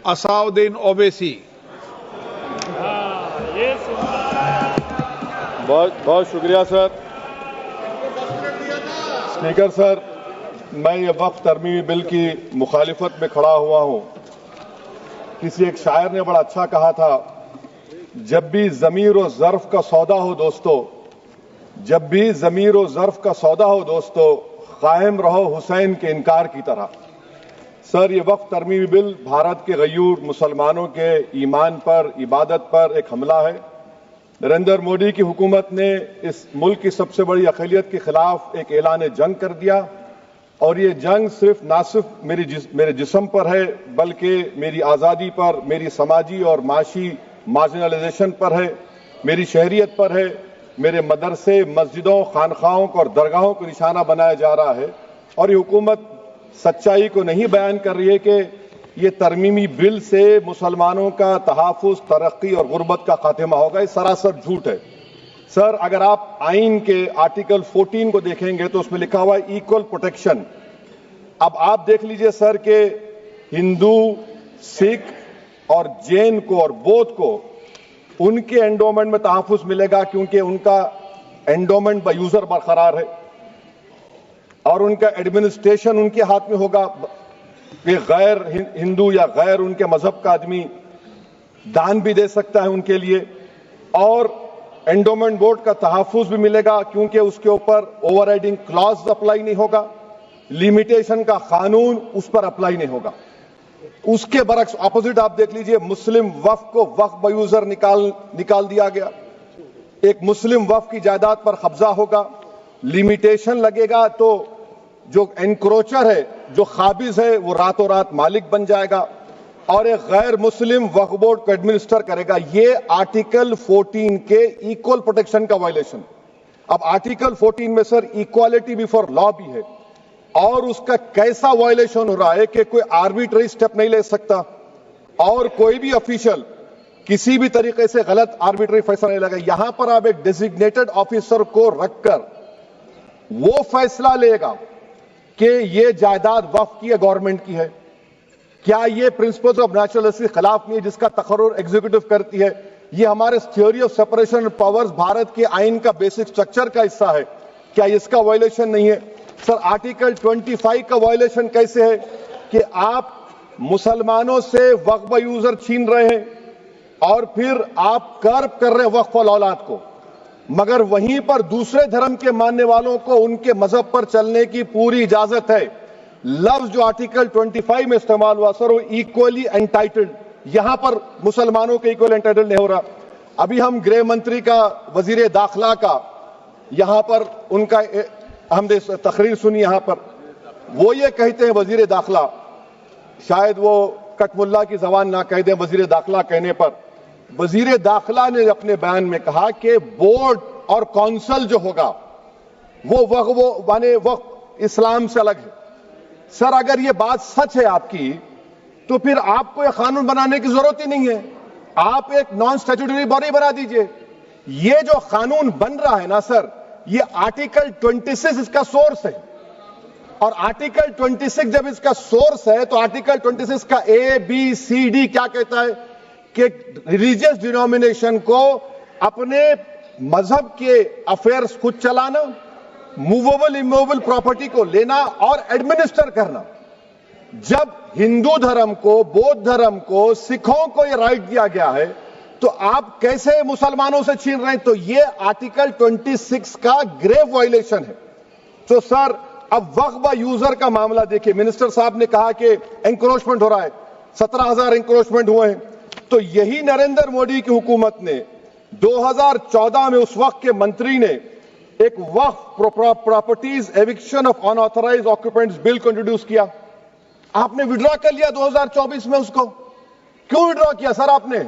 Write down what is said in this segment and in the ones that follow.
असाउद्दीन ओवैसी। बहुत बहुत शुक्रिया सर। स्पीकर सर, मैं ये वक्फ तरमीमी बिल की मुखालिफत में खड़ा हुआ हूं। किसी एक शायर ने बड़ा अच्छा कहा था, जब भी ज़मीर और ज़र्फ का सौदा हो दोस्तों, जब भी ज़मीर और ज़र्फ का सौदा हो दोस्तों, कायम रहो हुसैन के इनकार की तरह। सर, ये वक्फ तरमीमी बिल भारत के गयूर मुसलमानों के ईमान पर, इबादत पर एक हमला है। नरेंद्र मोदी की हुकूमत ने इस मुल्क की सबसे बड़ी अक़लियत के खिलाफ एक ऐलान जंग कर दिया, और ये जंग ना सिर्फ मेरे जिस्म पर है, बल्कि मेरी आज़ादी पर, मेरी समाजी और माशी मार्जिनलाइजेशन पर है, मेरी शहरियत पर है, मेरे मदरसे, मस्जिदों, खानखाहों और दरगाहों को निशाना बनाया जा रहा है। और ये हुकूमत सच्चाई को नहीं बयान कर रही है कि ये तरमीमी बिल से मुसलमानों का तहफ़्फ़ुज़, तरक्की और गुर्बत का खात्मा होगा। ये सरासर झूठ है। सर, अगर आप आइन के आर्टिकल 14 को देखेंगे तो उसमें लिखा हुआ है इक्वल प्रोटेक्शन। अब आप देख लीजिए सर कि हिंदू, सिख और जैन को और बौद्ध को उनके एंडोमेंट में तहफ़्फ़ुज़ मिलेगा, क्योंकि उनका एंडोमेंट बाय यूजर बरकरार है और उनका एडमिनिस्ट्रेशन उनके हाथ में होगा कि गैर हिंदू या गैर उनके मजहब का आदमी दान भी दे सकता है उनके लिए, और एंडोमेंट बोर्ड का तहफ़्फ़ुज़ भी मिलेगा, क्योंकि उसके ऊपर ओवरराइडिंग क्लॉज अप्लाई नहीं होगा, लिमिटेशन का कानून उस पर अप्लाई नहीं होगा। उसके बरक्स ऑपोजिट आप देख लीजिए, मुस्लिम वक्फ को वक्फ बाय यूजर निकाल दिया गया। एक मुस्लिम वक्फ की जायदाद पर कब्जा होगा, लिमिटेशन लगेगा तो जो एनक्रोचर है, जो खाबिज है, वो रातों रात मालिक बन जाएगा और एक गैर मुस्लिम वक्फ बोर्ड को एडमिनिस्टर करेगा। ये आर्टिकल 14 के इक्वल प्रोटेक्शन का वायलेशन। अब आर्टिकल 14 में सर इक्वालिटी बिफोर लॉ भी है, और उसका कैसा वायलेशन हो रहा है कि कोई आर्बिट्ररी स्टेप नहीं ले सकता और कोई भी ऑफिशियल किसी भी तरीके से गलत आर्बिट्ररी फैसला नहीं लेगा। यहां पर आप एक डेजिग्नेटेड ऑफिसर को रखकर वो फैसला लेगा कि ये जायदाद वक्फ की है, गवर्नमेंट की है। क्या ये प्रिंसिपल्स ऑफ नेचुरलिटी के खिलाफ नहीं है, जिसका तकर्रुर एग्जीक्यूटिव करती है? ये हमारे theory of separation of powers, Bharat के आइन का बेसिक स्ट्रक्चर का हिस्सा है। क्या इसका वायलेशन नहीं है? सर, आर्टिकल 25 का वायलेशन कैसे है कि आप मुसलमानों से वक्फ बाय यूजर छीन रहे हैं और फिर आप कर्ब कर रहे हैं वक्फ वाल औलाद को, मगर वहीं पर दूसरे धर्म के मानने वालों को उनके मजहब पर चलने की पूरी इजाजत है। लफ्ज जो आर्टिकल 25 में इस्तेमाल हुआ सर, वो इक्वली एंटाइटल्ड, यहां पर मुसलमानों के इक्वल एंटाइटल्ड नहीं हो रहा। अभी हम गृह मंत्री का, वजीर दाखिला का यहां पर उनका हमने तकरीर सुनी, यहां पर वो ये कहते हैं, वजीर दाखिला, शायद वो कटमुल्ला की जबान ना कह दें, वजीर दाखिला कहने पर वजीर दाखिला ने अपने बयान में कहा कि बोर्ड और काउंसिल जो होगा वो माने वक्फ इस्लाम से अलग है। सर, अगर ये बात सच है आपकी, तो फिर आपको यह कानून बनाने की जरूरत ही नहीं है। आप एक नॉन स्टैट्यूटरी बॉडी बना दीजिए। ये जो कानून बन रहा है ना सर, ये आर्टिकल 26 इसका सोर्स है, और आर्टिकल 26 जब इसका सोर्स है तो आर्टिकल 26 का ABCD क्या कहता है कि रिलीजियस डिनोमिनेशन को अपने मजहब के अफेयर्स खुद चलाना, मूवेबल इमूवेबल प्रॉपर्टी को लेना और एडमिनिस्टर करना। जब हिंदू धर्म को, बौद्ध धर्म को, सिखों को यह राइट दिया गया है, तो आप कैसे मुसलमानों से छीन रहे हैं? तो ये आर्टिकल 26 का ग्रेव वायलेशन है। तो सर, अब वक्फ बाय यूजर का मामला देखिए, मिनिस्टर साहब ने कहा कि एंक्रोचमेंट हो रहा है, 17,000 एंक्रोचमेंट हुए हैं। तो यही नरेंद्र मोदी की हुकूमत ने 2014 में उस वक्त के मंत्री ने एक Waqf properties eviction of unauthorised occupants bill को इंट्रोड्यूस किया। आपने विड्रॉ कर लिया 2024 में उसको। क्यों विड्रॉ किया सर आपने?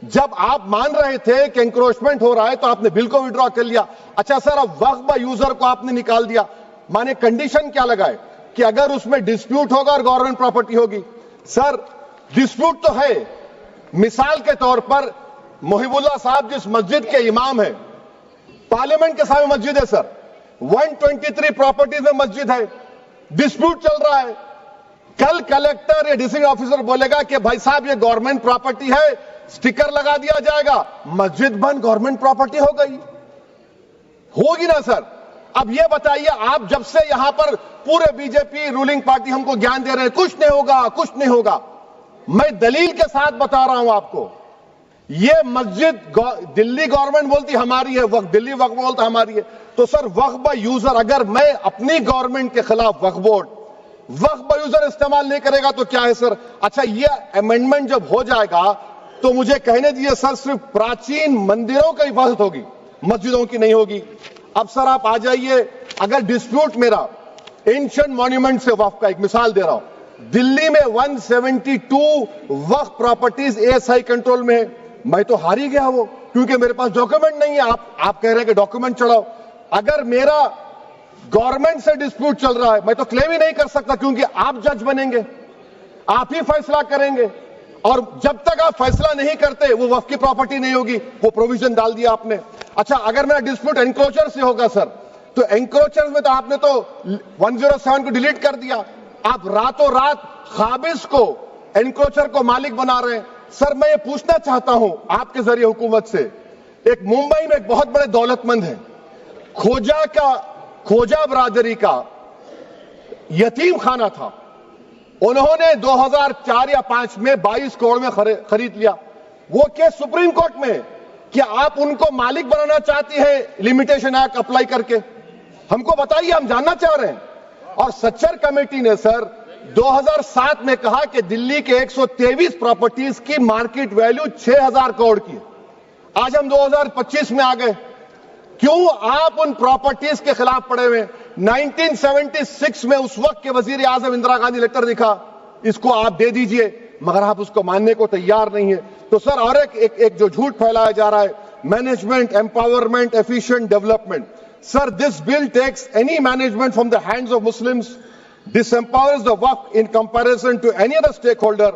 जब आप मान रहे थे कि एंक्रोचमेंट हो रहा है तो आपने बिल को विड्रॉ कर लिया। अच्छा सर, अब वक्फ बाय यूजर को आपने निकाल दिया, माने कंडीशन क्या लगाए कि अगर उसमें डिस्प्यूट होगा और गवर्नमेंट प्रॉपर्टी होगी। सर, डिस्प्यूट तो है। मिसाल के तौर पर मोहिबुल्ला साहब जिस मस्जिद के इमाम है, पार्लियामेंट के सामने मस्जिद है सर, 123 प्रॉपर्टीज में मस्जिद है, डिस्प्यूट चल रहा है, कल कलेक्टर या डिस्ट्रिक्ट ऑफिसर बोलेगा कि भाई साहब ये गवर्नमेंट प्रॉपर्टी है, स्टिकर लगा दिया जाएगा, मस्जिद बंद गवर्नमेंट प्रॉपर्टी हो गई, होगी ना सर। अब ये बताइए, आप जब से यहां पर पूरे बीजेपी रूलिंग पार्टी हमको ज्ञान दे रहे हैं कुछ नहीं होगा, कुछ नहीं होगा, मैं दलील के साथ बता रहा हूं आपको। ये मस्जिद दिल्ली गवर्नमेंट बोलती हमारी है, वक्फ दिल्ली वक्फ बोलता हमारी है, तो सर वक्फ बाय यूजर, अगर मैं अपनी गवर्नमेंट के खिलाफ वक्फ बोर्ड वक्फ बाय यूजर इस्तेमाल नहीं करेगा तो क्या है सर। अच्छा, ये अमेंडमेंट जब हो जाएगा तो मुझे कहने दीजिए सर, सिर्फ प्राचीन मंदिरों की हिफाजत होगी, मस्जिदों की नहीं होगी। अब सर आप आ जाइए, अगर डिस्प्यूट मेरा एंशिएंट मॉन्यूमेंट से वक्फ का, एक मिसाल दे रहा हूं, दिल्ली में 172 वक्फ प्रॉपर्टीज एएसआई कंट्रोल में है, मैं तो हार ही गया वो, क्योंकि मेरे पास डॉक्यूमेंट नहीं है। आप कह रहे हैं कि डॉक्यूमेंट चढ़ाओ, अगर मेरा गवर्नमेंट से डिस्प्यूट चल रहा है मैं तो क्लेम ही नहीं कर सकता, क्योंकि आप जज बनेंगे, आप ही फैसला करेंगे, और जब तक आप फैसला नहीं करते वो वक्फ की प्रॉपर्टी नहीं होगी, वो प्रोविजन डाल दिया आपने। अच्छा, अगर मेरा डिस्प्यूट एंक्रोचर से होगा सर, तो एंक्रोचर में तो आपने तो 107 को डिलीट कर दिया, आप रातों रात खाबिज को, एंक्रोचर को मालिक बना रहे हैं। सर मैं ये पूछना चाहता हूं आपके जरिए हुकूमत से, एक मुंबई में एक बहुत बड़े दौलतमंद है, खोजा बरादरी का यतीम खाना था, उन्होंने 2004 या 5 में 22 करोड़ में खरीद लिया। वो केस सुप्रीम कोर्ट में कि आप उनको मालिक बनाना चाहती है लिमिटेशन एक्ट अप्लाई करके, हमको बताइए, हम जानना चाह रहे हैं। और सच्चर कमेटी ने सर 2007 में कहा कि दिल्ली के 123 प्रॉपर्टीज की मार्केट वैल्यू 6000 करोड़ की। आज हम 2025 में आ गए, क्यों आप उन प्रॉपर्टीज के खिलाफ पड़े हुए? 1976 में उस वक्त के वजीर आजम इंदिरा गांधी लेटर लिखा, इसको आप दे दीजिए, मगर आप उसको मानने को तैयार नहीं है। तो सर और एक जो झूठ फैलाया जा रहा है, management empowerment efficient development, sir this bill takes any management from the hands of Muslims, disempowers the waqf in comparison to any other stakeholder,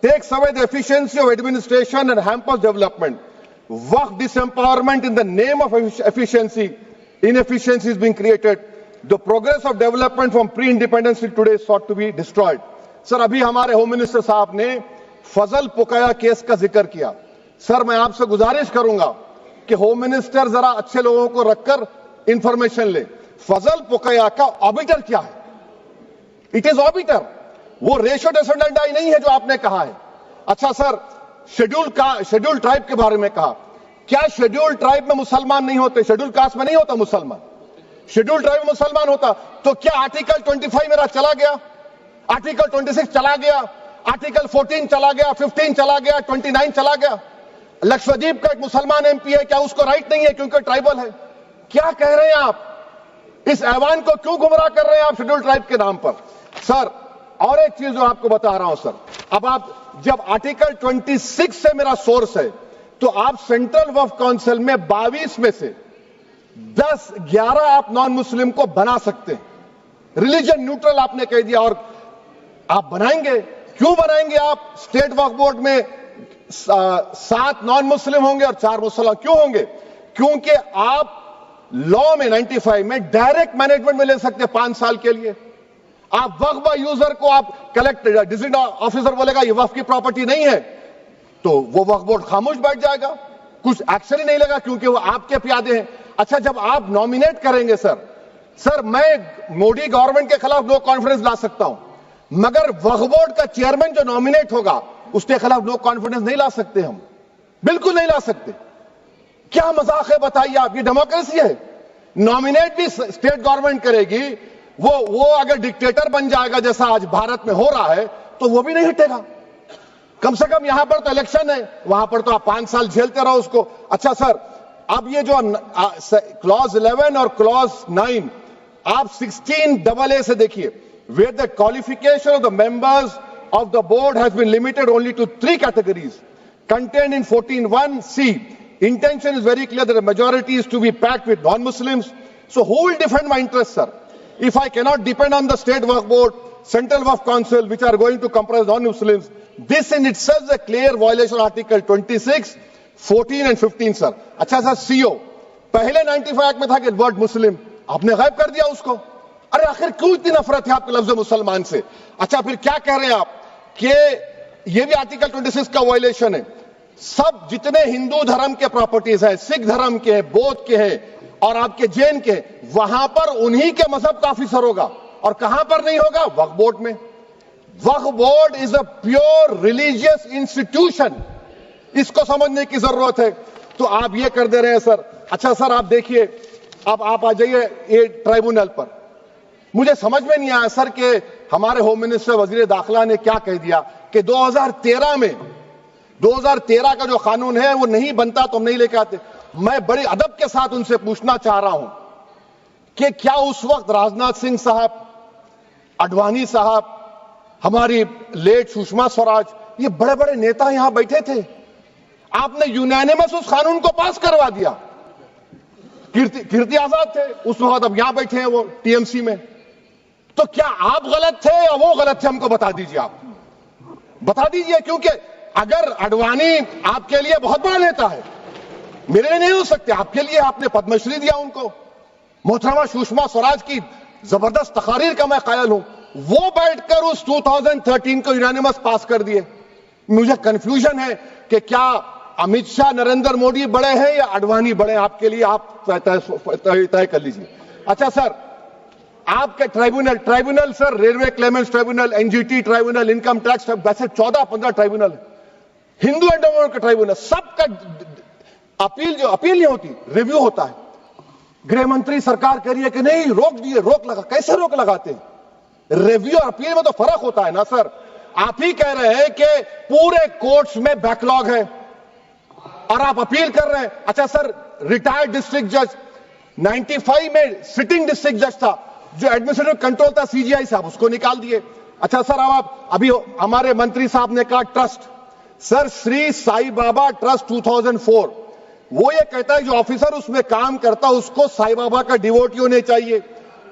takes away the efficiency of administration and hampers development. Waqf disempowerment in the name of efficiency, inefficiency is being created. The progress of development from pre-independence till today is sought to be destroyed. Sir अभी हमारे home minister साहब ने फजल पुकाया case का जिक्र किया। Sir मैं आपसे गुजारिश करूंगा कि होम मिनिस्टर जरा अच्छे लोगों को रखकर इंफॉर्मेशन ले। फजल पुकाया का ऑबिटर क्या है? इट इज ऑबिटर, वो रेशियो डिसेंडेंटाई नहीं है जो आपने कहा है। अच्छा सर, शेड्यूल ट्राइब के बारे में कहा, क्या शेड्यूल ट्राइब में मुसलमान नहीं होते? शेड्यूल कास्ट में नहीं होता मुसलमान, शेड्यूल ट्राइब में मुसलमान होता। तो क्या आर्टिकल 25 मेरा चला गया, आर्टिकल 26 चला गया, आर्टिकल 14 चला गया, 15 चला गया, 29 चला गया? लक्षद्वीप का एक मुसलमान एमपी है, क्या उसको राइट नहीं है क्योंकि ट्राइबल है? क्या कह रहे हैं आप? इस ऐवान को क्यों गुमराह कर रहे हैं आप शेड्यूल ट्राइब के नाम पर? सर और एक चीज जो आपको बता रहा हूं सर, अब आप जब आर्टिकल 26 से मेरा सोर्स है, तो आप सेंट्रल वक्फ काउंसिल में 22 में से 10-11 आप नॉन मुस्लिम को बना सकते हैं, रिलीजन न्यूट्रल आपने कह दिया, और आप बनाएंगे, क्यों बनाएंगे आप? स्टेट वक्फ बोर्ड में 7 नॉन मुस्लिम होंगे और 4 मुसलमान, क्यों होंगे? क्योंकि आप लॉ में 95 में डायरेक्ट मैनेजमेंट में ले सकते हैं 5 साल के लिए। आप वक्फ बाय यूजर को आप कलेक्टर डिस्ट्रिक्ट ऑफिसर बोलेगा ये वक्फ की प्रॉपर्टी नहीं है, तो वो वक्फ बोर्ड खामोश बैठ जाएगा, कुछ एक्शन ही नहीं लगा, क्योंकि वो आपके प्यादे हैं। अच्छा, जब आप नॉमिनेट करेंगे सर मैं मोदी गवर्नमेंट के खिलाफ नो कॉन्फिडेंस ला सकता हूं, मगर वक्फ बोर्ड का चेयरमैन जो नॉमिनेट होगा उसके खिलाफ नो कॉन्फिडेंस नहीं ला सकते, हम बिल्कुल नहीं ला सकते। क्या मजाक है बताइए आप? ये डेमोक्रेसी है। नॉमिनेट भी स्टेट गवर्नमेंट करेगी, वो अगर डिक्टेटर बन जाएगा जैसा आज भारत में हो रहा है तो वो भी नहीं हटेगा। कम से कम यहां पर तो इलेक्शन है, वहां पर तो आप 5 साल झेलते रहो उसको। अच्छा सर, अब ये जो क्लॉज 11 और क्लॉज 9 आप 16AA से देखिए, where the qualification of the members of the board has been limited only to 3 categories contained in 14(1)(c). Intention is very clear that the majority is to be packed with non-Muslims. So who will defend my interests, sir? If I cannot depend on the state waqf board, central waqf council, which are going to comprise non-Muslims, this in itself is a clear violation of Article 26, 14 and 15, sir. अच्छा sir, CO पहले 95 act में था कि word मुस्लिम, आपने गायब कर दिया उसको। अरे आखिर क्यों इतनी नफरत है आपके लफ्ज मुसलमान से? अच्छा फिर क्या कह रहे हैं आप कि ये भी आर्टिकल 26 का वायलेशन है। सब जितने हिंदू धर्म के प्रॉपर्टीज हैं, सिख धर्म के हैं, बौद्ध के हैं और आपके जैन के, वहां पर उन्हीं के मजहब का ऑफिसर होगा। और कहां पर नहीं होगा? वक्फ बोर्ड में। Waqf board is a pure religious institution, इसको समझने की जरूरत है। तो आप ये कर दे रहे हैं सर। अच्छा सर आप देखिए, अब आप आ जाइए ये ट्राइब्यूनल पर। मुझे समझ में नहीं आया सर कि हमारे होम मिनिस्टर वजीर दाखिला ने क्या कह दिया कि 2013 का जो कानून है वो नहीं बनता तो हम नहीं लेके आते। मैं बड़े अदब के साथ उनसे पूछना चाह रहा हूं कि क्या उस वक्त राजनाथ सिंह साहब, अडवाणी साहब, हमारी लेट सुषमा स्वराज, ये बड़े बड़े नेता यहां बैठे थे? आपने यूनानिमस उस कानून को पास करवा दिया। कीर्ति आजाद थे उस वक्त, अब यहां बैठे हैं वो टीएमसी में। तो क्या आप गलत थे या वो गलत थे? हमको बता दीजिए, आप बता दीजिए। क्योंकि अगर अडवाणी आपके लिए बहुत बड़ा नेता है, मेरे लिए नहीं हो सकते, आपके लिए आपने पद्मश्री दिया उनको। मोहतरमा सुषमा स्वराज की जबरदस्त तकारीर का मैं कायल हूं। वो बैठकर उस 2013 को यूनानिमस पास कर दिए। मुझे कंफ्यूजन है कि क्या अमित शाह, नरेंद्र मोदी बड़े हैं या अडवाणी बड़े? आपके लिए आप तय कर लीजिए। अच्छा सर, आपके tribunal sir, railway Clements tribunal, NGT tribunal, income tax, वैसे 14-15 ट्राइब्यूनल है। हिंदू एंडोमेंट का ट्राइब्यूनल, सबका अपील नहीं होती, रिव्यू होता है। गृह मंत्री सरकार कह रही है कि नहीं, रोक दिए, रोक लगा। कैसे रोक लगाते हैं? रिव्यू और अपील में तो फर्क होता है ना सर। आप ही कह रहे हैं कि पूरे कोर्ट्स में बैकलॉग है और आप अपील कर रहे हैं। अच्छा सर, रिटायर्ड डिस्ट्रिक्ट जज 95 में सिटिंग डिस्ट्रिक्ट जज था, जो एडमिनिस्ट्रेटिव कंट्रोल था सीजीआई साहब, उसको निकाल दिए। अच्छा सर, अब आप अभी हमारे मंत्री साहब ने कहा trust, sir Shri Sai Baba trust 2004, वो ये कहता है जो ऑफिसर उसमें काम करता उसको साई बाबा का डिवोटी होने चाहिए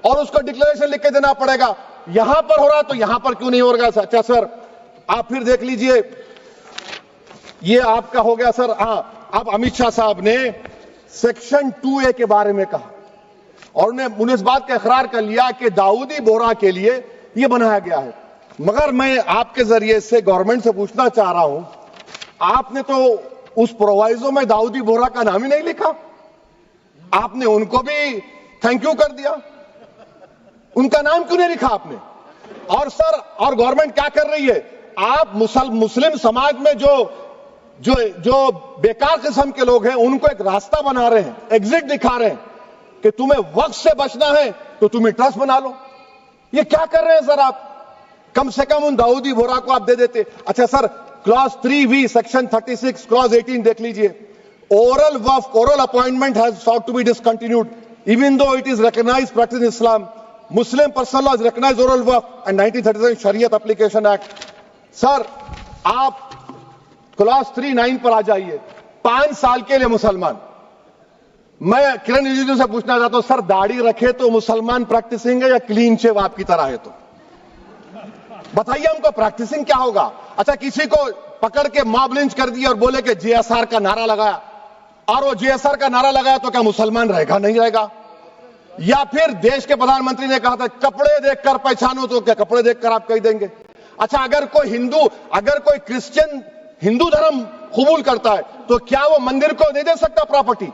और उसको डिक्लेरेशन लिख के देना पड़ेगा। यहां पर हो रहा तो यहां पर क्यों नहीं हो रहा? अच्छा सर, आप फिर देख लीजिए, ये आपका हो गया सर। हां, अब अमित शाह साहब ने सेक्शन 2A के बारे में कहा और उन्होंने इस बात का इकरार कर लिया कि दाऊदी बोहरा के लिए यह बनाया गया है। मगर मैं आपके जरिए से गवर्नमेंट से पूछना चाह रहा हूं, आपने तो उस प्रोवाइजो में दाऊदी बोहरा का नाम ही नहीं लिखा। आपने उनको भी थैंक यू कर दिया, उनका नाम क्यों नहीं लिखा आपने? और सर, और गवर्नमेंट क्या कर रही है? आप मुस्लिम समाज में जो बेकार किस्म के लोग हैं उनको एक रास्ता बना रहे हैं, एग्जिट दिखा रहे हैं कि तुम्हें वक्त से बचना है तो तुम्हें ट्रस्ट बना लो। ये क्या कर रहे हैं सर आप? कम से कम उन दाऊदी बोहरा को आप दे देते। अच्छा sir, clause 3V section 36 clause 18 देख लीजिए। Oral Waqf, oral appointment has sought to be discontinued even though it is recognized practice in Islam. Muslim personal law has recognized oral waqf and 1937 Shariat Application Act. Sir आप clause 39 पर आ जाइए। 5 साल के लिए मुसलमान। मैं किरण रिजिजू से पूछना चाहता हूं, सर दाढ़ी रखे तो मुसलमान प्रैक्टिसिंग है या क्लीन शेव आपकी तरह है? तो बताइए हमको, प्रैक्टिसिंग क्या होगा? अच्छा, किसी को पकड़ के मॉब लिंच कर दिया और बोले कि जेएसआर का नारा लगाया, और वो जेएसआर का नारा लगाया तो क्या मुसलमान रहेगा? नहीं रहेगा। या फिर देश के प्रधानमंत्री ने कहा था कपड़े देखकर पहचानो, तो क्या कपड़े देखकर आप कह देंगे? अच्छा, अगर कोई क्रिश्चियन हिंदू धर्म कबूल करता है तो क्या वो मंदिर को नहीं दे सकता प्रॉपर्टी?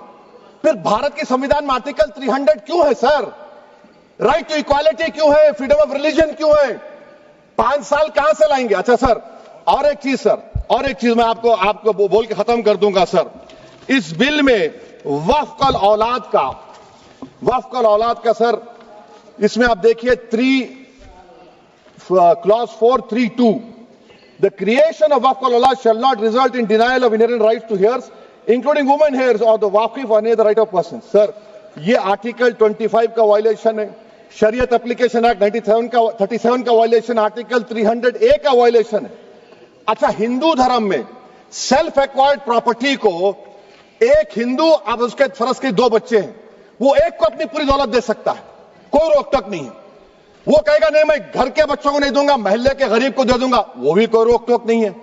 फिर भारत के संविधान में आर्टिकल 300 क्यों है सर? राइट टू इक्वालिटी क्यों है? फ्रीडम ऑफ रिलीजन क्यों है? 5 साल कहां से लाएंगे? अच्छा सर, और एक चीज सर, और एक चीज मैं आपको बोल के खत्म कर दूंगा सर। इस बिल में वक्फ औलाद का सर, इसमें आप देखिए clause 432, the creation of waqf aulad shall not result in denial of inherent rights to heirs including women heirs और द वाकिफ और the right of person. Sir ये आर्टिकल 25 का वायलेशन है, शरीयत एप्लीकेशन एक्ट 37 का वायलेशन, आर्टिकल 300A का वायलेशन है। अच्छा, हिंदू धर्म में सेल्फ एक्वायर्ड प्रॉपर्टी को एक हिंदू, अब उसके फर्ज के 2 बच्चे हैं, वो एक को अपनी पूरी दौलत दे सकता है, कोई रोक टोक नहीं है। वो कहेगा नहीं मैं घर के बच्चों को नहीं दूंगा, मोहल्ले के गरीब को दे दूंगा, वो भी कोई रोक टोक नहीं है।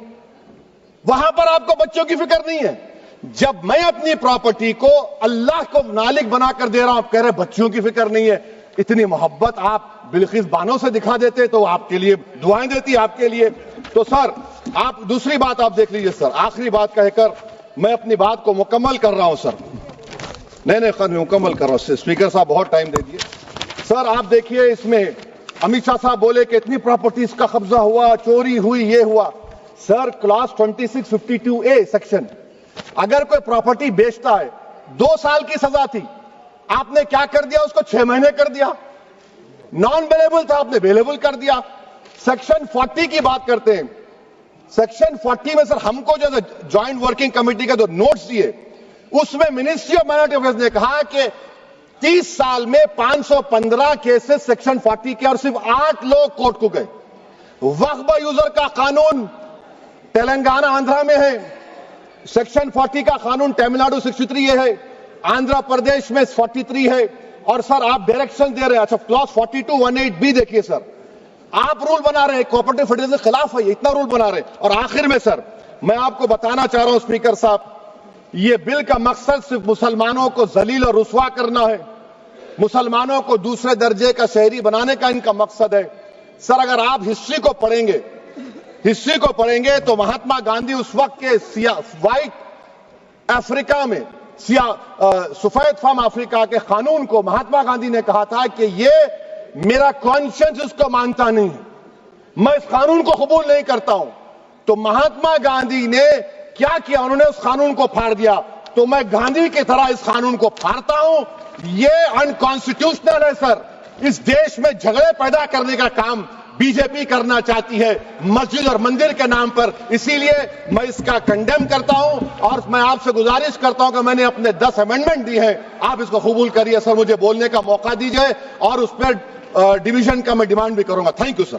वहां पर आपको बच्चों की फिक्र नहीं है। जब मैं अपनी प्रॉपर्टी को अल्लाह को नालिक बनाकर दे रहा हूं, आप कह रहे बच्चों की फिक्र नहीं है। इतनी मोहब्बत आप बिल्किस बानो से दिखा देते तो आपके लिए दुआएं देती आपके लिए। तो सर आप दूसरी बात आप देख लीजिए सर, आखिरी बात कहकर मैं अपनी बात को मुकम्मल कर रहा हूं सर। नहीं खैर मैं मुकम्मल कर रहा हूं, स्पीकर साहब बहुत टाइम दे दिए। सर आप देखिए इसमें अमित शाह साहब बोले कि इतनी प्रॉपर्टीज का कब्जा हुआ, चोरी हुई, ये हुआ। सर क्लास 2652A सेक्शन, अगर कोई प्रॉपर्टी बेचता है 2 साल की सजा थी, आपने क्या कर दिया उसको 6 महीने कर दिया। नॉन अवेलेबल था, आपने अवेलेबल कर दिया। सेक्शन 40 की बात करते हैं, सेक्शन 40 में सर हमको जो ज्वाइंट वर्किंग कमेटी का जो नोट्स दिए उसमें मिनिस्ट्री ऑफ माइनॉरिटी अफेयर्स ने कहा कि 30 साल में 515 केसेस सेक्शन 40 के और सिर्फ 8 लोग कोर्ट को गए। वक्फ यूजर का कानून तेलंगाना आंध्रा में है, सेक्शन 40 का कानून तमिलनाडु 63 है, आंध्र प्रदेश में 43 है। और सर आप डायरेक्शन दे रहे हैं, अच्छा क्लॉज 4218B देखिए सर, आप रूल बना रहे हैं, कोऑपरेटिव फेडरलिज्म के खिलाफ है, इतना रूल बना रहे हैं। और आखिर में सर मैं आपको बताना चाह रहा हूं स्पीकर साहब, ये बिल का मकसद सिर्फ मुसलमानों को जलील और रुस्वा करना है, मुसलमानों को दूसरे दर्जे का शहरी बनाने का इनका मकसद है। सर अगर आप हिस्ट्री को पढ़ेंगे तो महात्मा गांधी उस वक्त के व्हाइट अफ्रीका में सफेद फार्म अफ्रीका के कानून को महात्मा गांधी ने कहा था कि ये मेरा कॉन्शियंस इसको मानता नहीं है, मैं इस कानून को कबूल नहीं करता हूं। तो महात्मा गांधी ने क्या किया, उन्होंने उस कानून को फाड़ दिया। तो मैं गांधी की तरह इस कानून को फाड़ता हूं, ये अनकॉन्स्टिट्यूशनल है सर। इस देश में झगड़े पैदा करने का काम बीजेपी करना चाहती है मस्जिद और मंदिर के नाम पर, इसीलिए मैं इसका कंडेम करता हूं। और मैं आपसे गुजारिश करता हूं कि मैंने अपने 10 अमेंडमेंट दी है, आप इसको कबूल करिए सर, मुझे बोलने का मौका दीजिए और उस पर डिवीजन का मैं डिमांड भी करूंगा। Thank you sir.